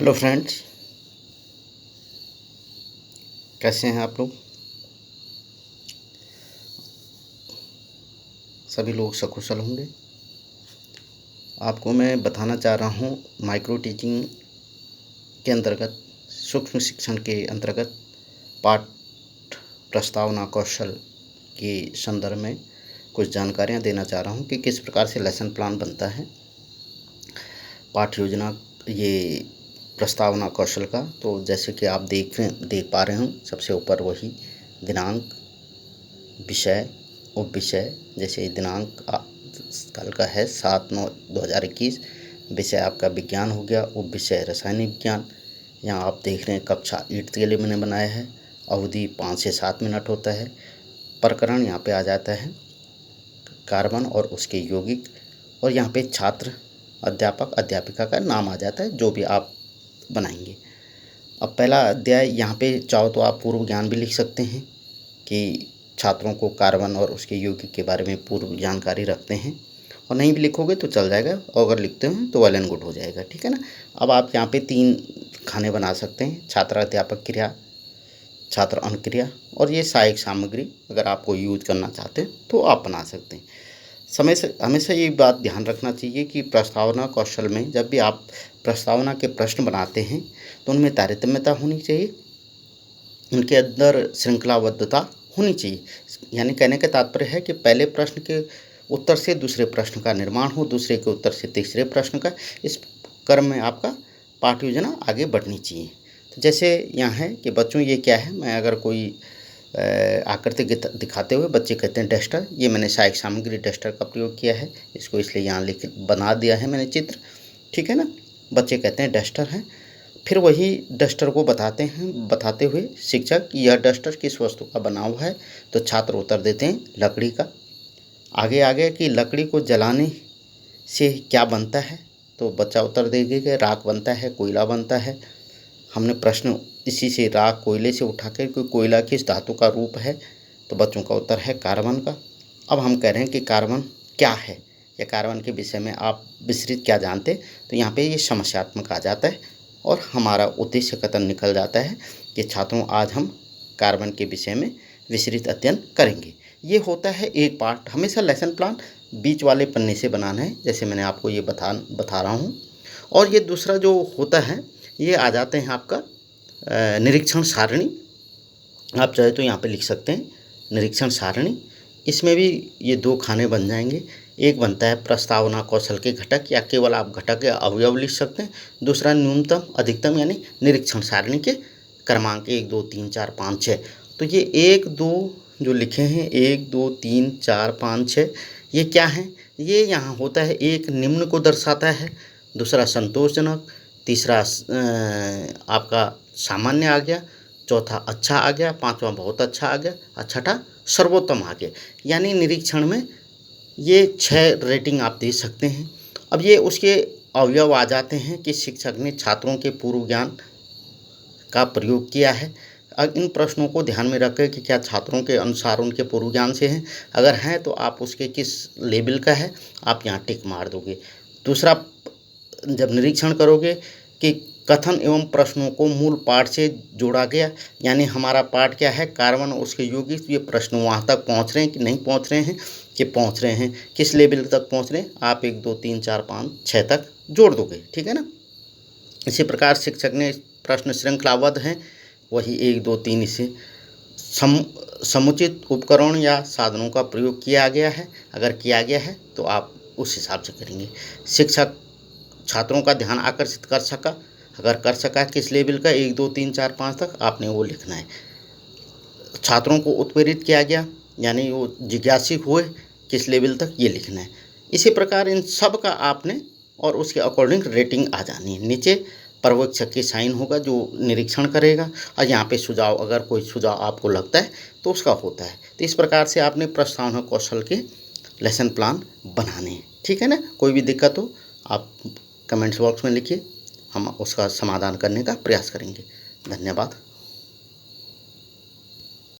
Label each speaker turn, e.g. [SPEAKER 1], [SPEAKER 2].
[SPEAKER 1] Hello friends, कैसे हैं आप लोग। सभी लोग सकुशल होंगे। आपको मैं बताना चाह रहा हूँ माइक्रो टीचिंग के अंतर्गत, सूक्ष्म शिक्षण के अंतर्गत पाठ प्रस्तावना कौशल के संदर्भ में कुछ जानकारियाँ देना चाह रहा हूँ कि किस प्रकार से लेसन प्लान बनता है पाठ योजना ये प्रस्तावना कौशल का। तो जैसे कि आप देख पा रहे हो, सबसे ऊपर वही दिनांक, विषय, उप विषय। जैसे दिनांक कल का है 7/9/2021, विषय आपका विज्ञान हो गया, उप विषय रासायनिक विज्ञान। यहाँ आप देख रहे हैं कक्षा 8 के लिए मैंने बनाया है, अवधि 5 से 7 मिनट होता है। प्रकरण यहाँ पे आ जाता है कार्बन और उसके यौगिक, और यहाँ पे छात्र, अध्यापक, अध्यापिका का नाम आ जाता है जो भी आप बनाएंगे। अब पहला अध्याय यहाँ पे चाहो तो आप पूर्व ज्ञान भी लिख सकते हैं कि छात्रों को कार्बन और उसके यौगिक के बारे में पूर्व जानकारी रखते हैं, और नहीं भी लिखोगे तो चल जाएगा, और अगर लिखते हैं तो वेल एंड गुड हो जाएगा, ठीक है ना। अब आप यहाँ पे 3 खाने बना सकते हैं, छात्र अध्यापक क्रिया, छात्र अनुक्रिया, और ये सहायक सामग्री अगर आपको यूज करना चाहते हैं तो आप बना सकते हैं। समय से हमेशा ये बात ध्यान रखना चाहिए कि प्रस्तावना कौशल में जब भी आप प्रस्तावना के प्रश्न बनाते हैं तो उनमें तारतम्यता होनी चाहिए, उनके अंदर श्रृंखलाबद्धता होनी चाहिए। यानी कहने का तात्पर्य है कि पहले प्रश्न के उत्तर से दूसरे प्रश्न का निर्माण हो, दूसरे के उत्तर से तीसरे प्रश्न का, इस क्रम में आपका पाठ योजना आगे बढ़नी चाहिए। तो जैसे यहाँ है कि बच्चों ये क्या है, मैं अगर कोई आकृति दिखाते हुए, बच्चे कहते हैं डस्टर, ये मैंने सहायक सामग्री डस्टर का प्रयोग किया है, इसको इसलिए यहाँ लिख बना दिया है मैंने चित्र, ठीक है ना। बच्चे कहते हैं डस्टर है, फिर वही डस्टर को बताते हुए शिक्षक यह डस्टर किस वस्तु का बना हुआ है, तो छात्र उत्तर देते हैं लकड़ी का। आगे आ गया कि लकड़ी को जलाने से क्या बनता है, तो बच्चा उत्तर देगा कि राख बनता है, कोयला बनता है। हमने प्रश्न इसी से राख, कोयले से उठा कर कि कोयला किस धातु का रूप है, तो बच्चों का उत्तर है कार्बन का। अब हम कह रहे हैं कि कार्बन क्या है, या कार्बन के विषय में आप विस्तृत क्या जानते, तो यहाँ पे ये समस्यात्मक आ जाता है, और हमारा उद्देश्य कथन निकल जाता है कि छात्रों आज हम कार्बन के विषय में विस्तृत अध्ययन करेंगे। ये होता है एक पार्ट। हमेशा लेसन प्लान बीच वाले पन्ने से बनाना है, जैसे मैंने आपको ये बता रहा हूँ। और ये दूसरा जो होता है, ये आ जाते हैं आपका निरीक्षण सारणी। आप चाहे तो यहाँ पे लिख सकते हैं निरीक्षण सारणी। इसमें भी ये 2 खाने बन जाएंगे। एक बनता है प्रस्तावना कौशल के घटक, या केवल आप घटक या अवयव लिख सकते हैं। दूसरा न्यूनतम अधिकतम यानी निरीक्षण सारणी के क्रमांक 1 2 3 4 5 6। तो ये 1 2 जो लिखे हैं, 1 2 3 4 5 6, ये क्या है, ये यहाँ होता है। एक निम्न को दर्शाता है, दूसरा संतोषजनक, तीसरा आपका सामान्य आ गया, चौथा अच्छा आ गया, पांचवा बहुत अच्छा आ गया, और छठा सर्वोत्तम आ गया। यानी निरीक्षण में ये 6 रेटिंग आप दे सकते हैं। अब ये उसके अवयव आ जाते हैं कि शिक्षक ने छात्रों के पूर्व ज्ञान का प्रयोग किया है। अब इन प्रश्नों को ध्यान में रखें कि क्या छात्रों के अनुसार उनके पूर्व ज्ञान से हैं, अगर हैं तो आप उसके किस लेवल का है, आप यहाँ टिक मार दोगे। दूसरा, जब निरीक्षण करोगे कि कथन एवं प्रश्नों को मूल पाठ से जोड़ा गया, यानी हमारा पाठ क्या है, कार्बन और उसके यौगिक, ये प्रश्न वहाँ तक पहुँच रहे हैं कि नहीं पहुँच रहे हैं, कि पहुँच रहे हैं, किस लेवल तक पहुँच रहे हैं, आप 1 2 3 4 5 6 तक जोड़ दोगे, ठीक है ना। इसी प्रकार शिक्षक ने प्रश्न श्रृंखलाबद्ध हैं, वही 1 2 3 इसे समुचित उपकरण या साधनों का प्रयोग किया गया है, अगर किया गया है तो आप उस हिसाब से करेंगे। शिक्षक छात्रों का ध्यान आकर्षित कर सका, अगर कर सका किस लेवल का, 1 2 3 4 5 तक आपने वो लिखना है। छात्रों को उत्प्रेरित किया गया, यानी वो जिज्ञासित हुए किस लेवल तक, ये लिखना है। इसी प्रकार इन सब का आपने, और उसके अकॉर्डिंग रेटिंग आ जानी है। नीचे पर्यवेक्षक की साइन होगा जो निरीक्षण करेगा, और यहाँ पे सुझाव, अगर कोई सुझाव आपको लगता है तो उसका होता है। तो इस प्रकार से आपने प्रस्तावना कौशल के लेसन प्लान बनाने हैं, ठीक है ना। कोई भी दिक्कत हो आप कमेंट्स बॉक्स में लिखिए, हम उसका समाधान करने का प्रयास करेंगे। धन्यवाद।